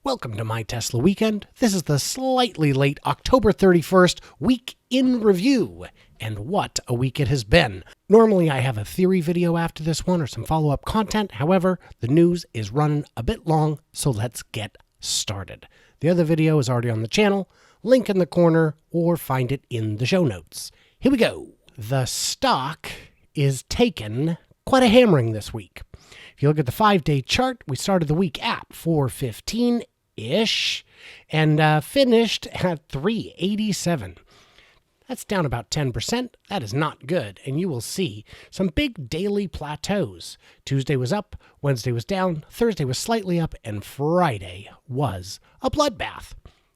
Welcome to My Tesla Weekend. This is the slightly late October 31st week in review. And what a week it has been. Normally I have a theory video after this one or some follow-up content. However, the news is running a bit long, so let's get started. The other video is already on the channel, link in the corner, or find it in the show notes. Here we go. The stock is taken quite a hammering this week. If you look at the 5-day chart, we started the week at 415-ish and finished at 387. That's down about 10%. That is not good, and you will see some big daily plateaus. Tuesday was up, Wednesday was down, Thursday was slightly up, and Friday was a bloodbath.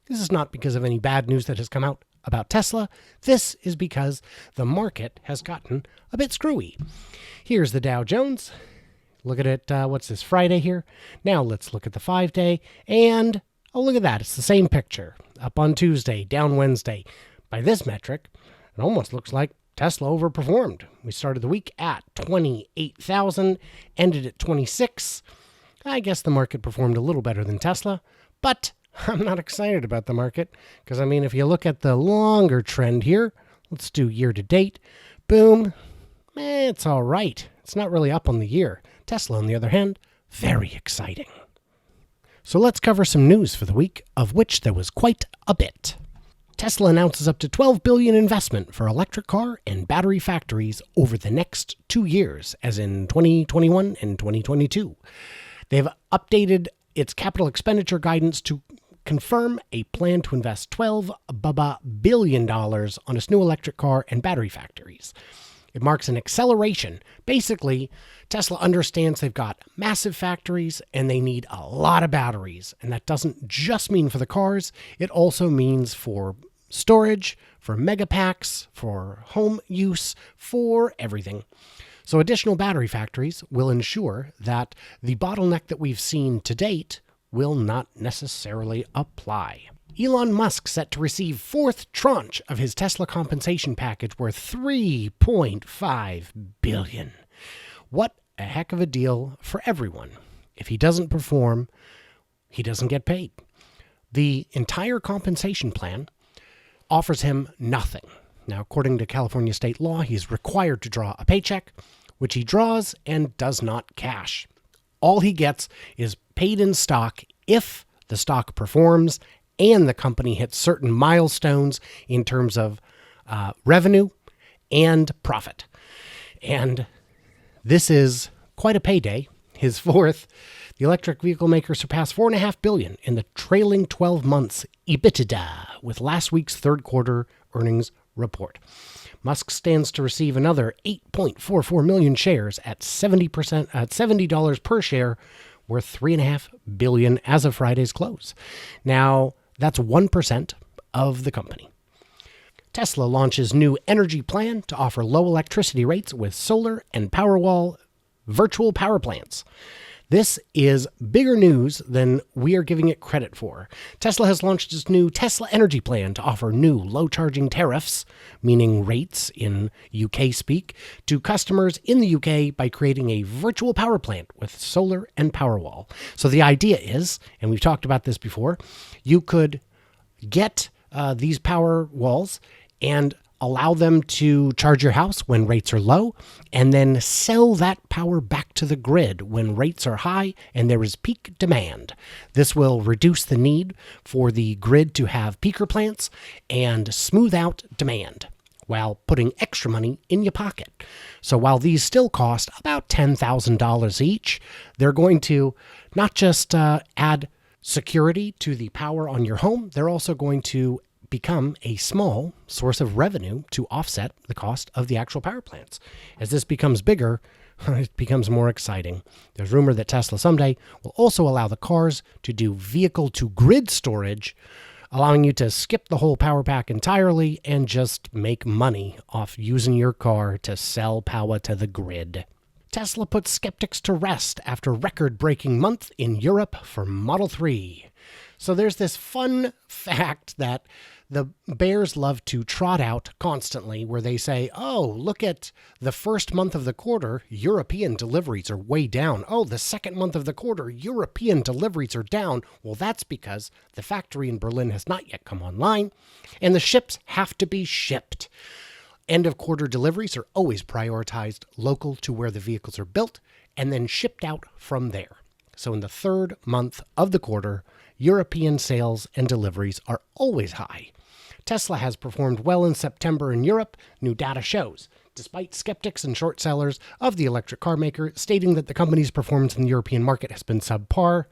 This is not because of any bad news that has come out about Tesla. This is because the market has gotten a bit screwy. Here's the Dow Jones. Look at it, what's this, Friday here? Now let's look at the 5-day, and, oh, look at that. It's the same picture. Up on Tuesday, down Wednesday. By this metric, it almost looks like Tesla overperformed. We started the week at 28,000, ended at 26. I guess the market performed a little better than Tesla, but I'm not excited about the market, because, I mean, if you look at the longer trend here, let's do year to date, boom, it's all right. It's not really up on the year. Tesla, on the other hand, very exciting. So let's cover some news for the week, of which there was quite a bit. Tesla announces up to $12 billion investment for electric car and battery factories over the next 2 years, as in 2021 and 2022. They've updated its capital expenditure guidance to confirm a plan to invest $12 billion on its new electric car and battery factories. It marks an acceleration. Basically, Tesla understands they've got massive factories and they need a lot of batteries. And that doesn't just mean for the cars. It also means for storage, for megapacks, for home use, for everything. So additional battery factories will ensure that the bottleneck that we've seen to date will not necessarily apply. Elon Musk set to receive fourth tranche of his Tesla compensation package worth $3.5 billion. What a heck of a deal for everyone. If he doesn't perform, he doesn't get paid. The entire compensation plan offers him nothing. Now, according to California state law, he's required to draw a paycheck, which he draws and does not cash. All he gets is paid in stock if the stock performs and the company hits certain milestones in terms of revenue and profit. And this is quite a payday. His fourth, the electric vehicle maker surpassed $4.5 billion in the trailing 12 months EBITDA with last week's third quarter earnings report. Musk stands to receive another 8.44 million shares at $70 per share, worth $3.5 billion as of Friday's close. Now, that's 1% of the company. Tesla launches new energy plan to offer low electricity rates with solar and Powerwall virtual power plants. This is bigger news than we are giving it credit for. Tesla has launched its new Tesla Energy Plan to offer new low-charging tariffs, meaning rates in UK speak, to customers in the UK by creating a virtual power plant with solar and Powerwall. So the idea is, and we've talked about this before, you could get these power walls and allow them to charge your house when rates are low, and then sell that power back to the grid when rates are high and there is peak demand. This will reduce the need for the grid to have peaker plants and smooth out demand while putting extra money in your pocket. So while these still cost about $10,000 each, they're going to not just add security to the power on your home, they're also going to become a small source of revenue to offset the cost of the actual power plants. As this becomes bigger, it becomes more exciting. There's rumor that Tesla someday will also allow the cars to do vehicle-to-grid storage, allowing you to skip the whole power pack entirely and just make money off using your car to sell power to the grid. Tesla puts skeptics to rest after record-breaking month in Europe for Model 3. So there's this fun fact that the bears love to trot out constantly where they say, oh, look at the first month of the quarter, European deliveries are way down. Oh, the second month of the quarter, European deliveries are down. Well, that's because the factory in Berlin has not yet come online and the ships have to be shipped. End of quarter deliveries are always prioritized local to where the vehicles are built and then shipped out from there. So in the third month of the quarter, European sales and deliveries are always high. Tesla has performed well in September in Europe, new data shows, despite skeptics and short sellers of the electric car maker stating that the company's performance in the European market has been subpar.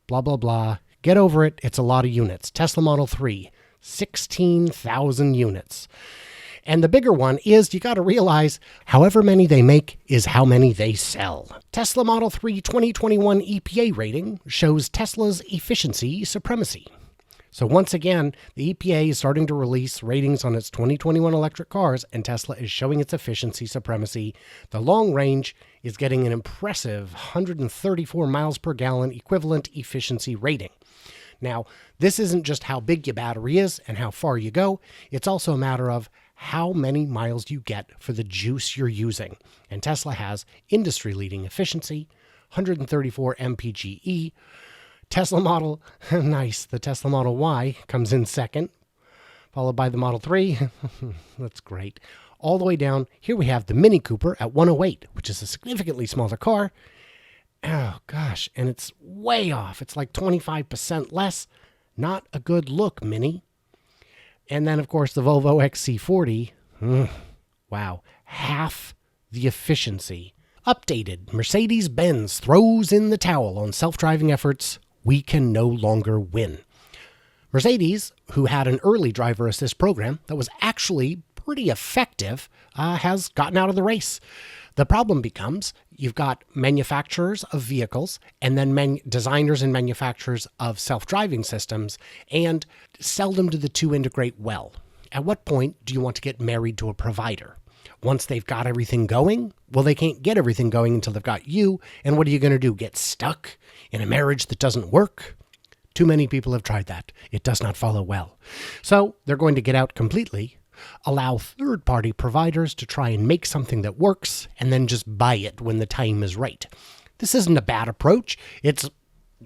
Blah, blah, blah. Get over it. It's a lot of units. Tesla Model 3, 16,000 units. And the bigger one is you got to realize however many they make is how many they sell. Tesla Model 3 2021 EPA rating shows Tesla's efficiency supremacy. So once again, the EPA is starting to release ratings on its 2021 electric cars, and Tesla is showing its efficiency supremacy. The long range is getting an impressive 134 miles per gallon equivalent efficiency rating. Now, this isn't just how big your battery is and how far you go. It's also a matter of how many miles you get for the juice you're using. And Tesla has industry-leading efficiency, 134 MPGe. Tesla Model, nice, the Tesla Model Y comes in second, followed by the Model 3. That's great. All the way down, here we have the Mini Cooper at 108, which is a significantly smaller car. Oh, gosh, and it's way off. It's like 25% less. Not a good look, Mini. And then, of course, the Volvo XC40. Wow, half the efficiency. Updated, Mercedes-Benz throws in the towel on self-driving efforts. We can no longer win. Mercedes, who had an early driver assist program that was actually pretty effective, has gotten out of the race. The problem becomes you've got manufacturers of vehicles and then designers and manufacturers of self-driving systems, and seldom do the two integrate well. At what point do you want to get married to a provider? Once they've got everything going? Well, they can't get everything going until they've got you. And what are you going to do? Get stuck in a marriage that doesn't work? Too many people have tried that. It does not follow well. So they're going to get out completely, allow third-party providers to try and make something that works, and then just buy it when the time is right. This isn't a bad approach. It's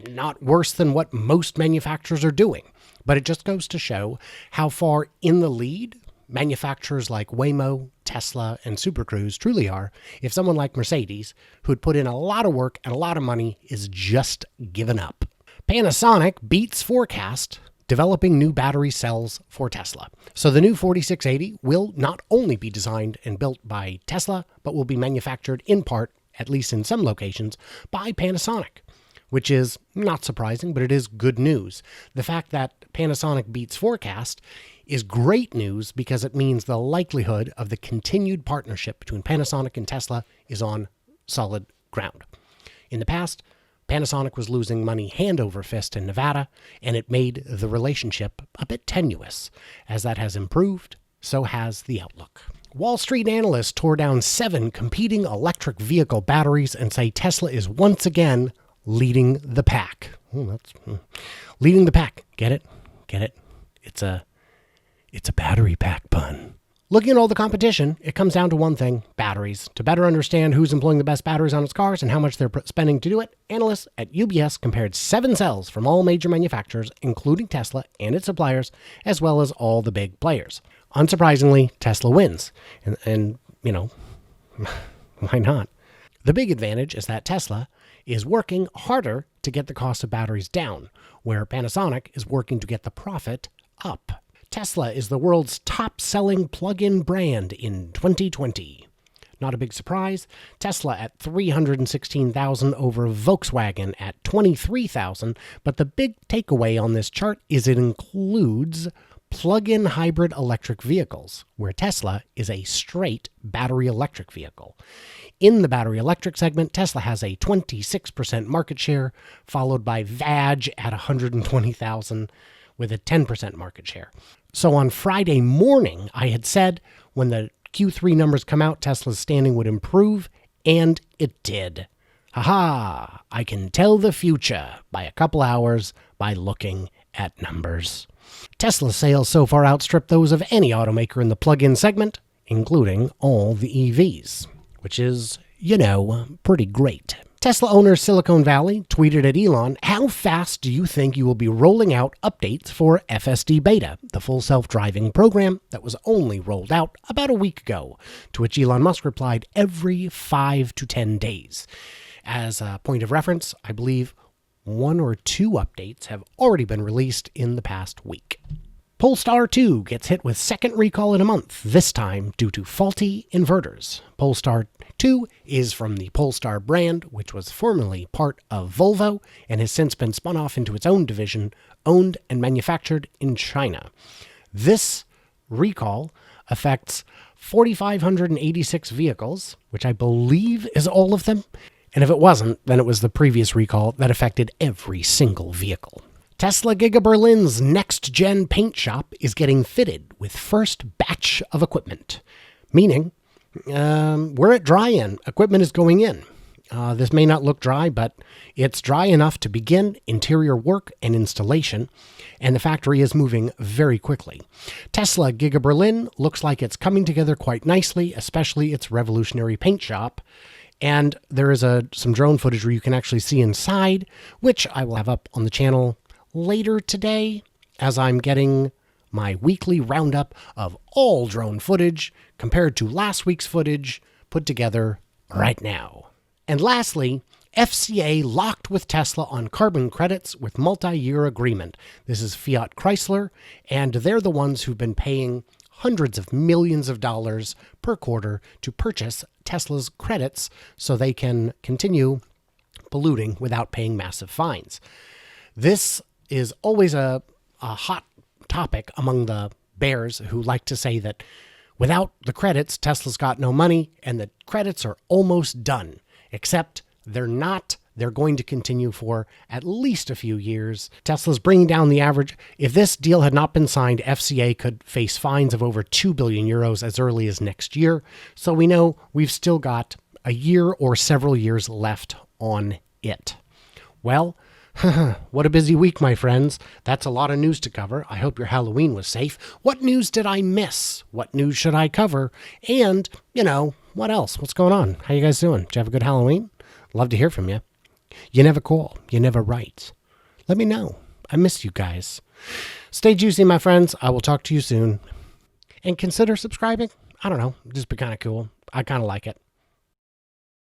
not worse than what most manufacturers are doing. But it just goes to show how far in the lead manufacturers like Waymo, Tesla, and Super Cruise truly are if someone like Mercedes, who'd put in a lot of work and a lot of money, is just given up. Panasonic beats forecast developing new battery cells for Tesla. So the new 4680 will not only be designed and built by Tesla, but will be manufactured in part, at least in some locations, by Panasonic, which is not surprising, but it is good news. The fact that Panasonic beats forecast is great news because it means the likelihood of the continued partnership between Panasonic and Tesla is on solid ground. In the past, Panasonic was losing money hand over fist in Nevada, and it made the relationship a bit tenuous. As that has improved, so has the outlook. Wall Street analysts tore down 7 competing electric vehicle batteries and say Tesla is once again leading the pack. Leading the pack. Get it? Get it? It's a battery pack pun. Looking at all the competition, it comes down to one thing: batteries. To better understand who's employing the best batteries on its cars and how much they're spending to do it, analysts at UBS compared 7 cells from all major manufacturers, including Tesla and its suppliers, as well as all the big players. Unsurprisingly, Tesla wins. And you know, why not? The big advantage is that Tesla is working harder to get the cost of batteries down, where Panasonic is working to get the profit up. Tesla is the world's top-selling plug-in brand in 2020. Not a big surprise. Tesla at 316,000 over Volkswagen at 23,000, but the big takeaway on this chart is it includes plug-in hybrid electric vehicles, where Tesla is a straight battery electric vehicle. In the battery electric segment, Tesla has a 26% market share, followed by VAG at 120,000 with a 10% market share. So on Friday morning, I had said when the Q3 numbers come out, Tesla's standing would improve, and it did. Haha, I can tell the future by a couple hours by looking at numbers. Tesla sales so far outstrip those of any automaker in the plug-in segment, including all the EVs, which is, pretty great. Tesla owner Silicon Valley tweeted at Elon, "How fast do you think you will be rolling out updates for FSD Beta, the full self-driving program that was only rolled out about a week ago?" To which Elon Musk replied, "Every 5 to 10 days. As a point of reference, I believe 1 or 2 updates have already been released in the past week. Polestar 2 gets hit with second recall in a month, this time due to faulty inverters. Polestar 2 is from the Polestar brand, which was formerly part of Volvo and has since been spun off into its own division, owned and manufactured in China. This recall affects 4,586 vehicles, which I believe is all of them. And if it wasn't, then it was the previous recall that affected every single vehicle. Tesla Giga Berlin's next-gen paint shop is getting fitted with first batch of equipment, meaning we're at dry-in. Equipment is going in. This may not look dry, but it's dry enough to begin interior work and installation, and the factory is moving very quickly. Tesla Giga Berlin looks like it's coming together quite nicely, especially its revolutionary paint shop. And there is some drone footage where you can actually see inside, which I will have up on the channel later today as I'm getting my weekly roundup of all drone footage compared to last week's footage put together right now. And lastly, FCA locked with Tesla on carbon credits with multi-year agreement. This is Fiat Chrysler, and they're the ones who've been paying hundreds of millions of dollars per quarter to purchase Tesla's credits so they can continue polluting without paying massive fines. This is always a hot topic among the bears who like to say that without the credits, Tesla's got no money and the credits are almost done, except they're not. They're going to continue for at least a few years. Tesla's bringing down the average. If this deal had not been signed, FCA could face fines of over 2 billion euros as early as next year. So we know we've still got a year or several years left on it. Well, what a busy week, my friends. That's a lot of news to cover. I hope your Halloween was safe. What news did I miss? What news should I cover? And, what else? What's going on? How you guys doing? Did you have a good Halloween? Love to hear from you. You never call. You never write. Let me know. I miss you guys. Stay juicy, my friends. I will talk to you soon. And consider subscribing. I don't know. Just be kind of cool. I kind of like it.